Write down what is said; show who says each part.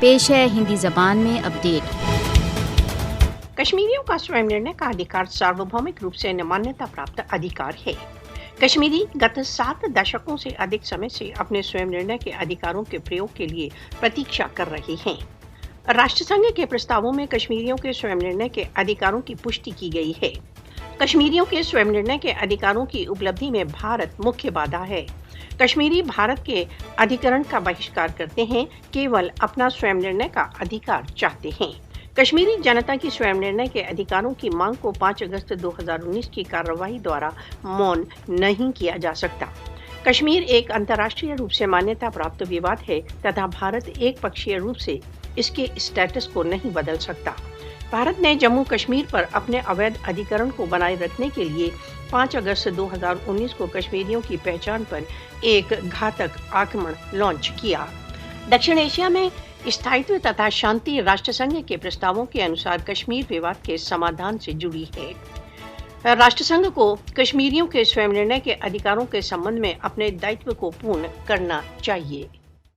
Speaker 1: پیش ہے ہندی زبان میں اپڈیٹ۔
Speaker 2: کشمیریوں کا स्वयं निर्णय का अधिकार सार्वभौमिक रूप से मान्यता प्राप्त अधिकार है। कश्मीरी गत 7 दशकों से अधिक समय से अपने स्वयं निर्णय के अधिकारों के प्रयोग के लिए प्रतीक्षा कर रहे हैं। राष्ट्रसंघ के प्रस्तावों में कश्मीरियों के स्वयं निर्णय के अधिकारों की पुष्टि की गई है। कश्मीरियों के स्वयं निर्णय के अधिकारों की उपलब्धि में भारत मुख्य बाधा है। कश्मीरी भारत के अधिकरण का बहिष्कार करते हैं, केवल अपना स्वयं निर्णय का अधिकार चाहते हैं। कश्मीरी जनता की स्वयं निर्णय के अधिकारों की मांग को 5 अगस्त 2019 की कार्रवाई द्वारा मौन नहीं किया जा सकता। कश्मीर एक अंतर्राष्ट्रीय रूप से मान्यता प्राप्त विवाद है तथा भारत एक पक्षीय रूप से इसके स्टेटस को नहीं बदल सकता। भारत ने जम्मू कश्मीर पर अपने अवैध अधिकरण को बनाए रखने के लिए 5 अगस्त 2019 को कश्मीरियों की पहचान पर एक घातक आक्रमण लॉन्च किया। दक्षिण एशिया में स्थायित्व तथा शांति राष्ट्रसंघ के प्रस्तावों के अनुसार कश्मीर विवाद के समाधान से जुड़ी है। राष्ट्रसंघ को कश्मीरियों के स्वयं निर्णय के अधिकारों के संबंध में अपने दायित्व को पूर्ण करना चाहिए।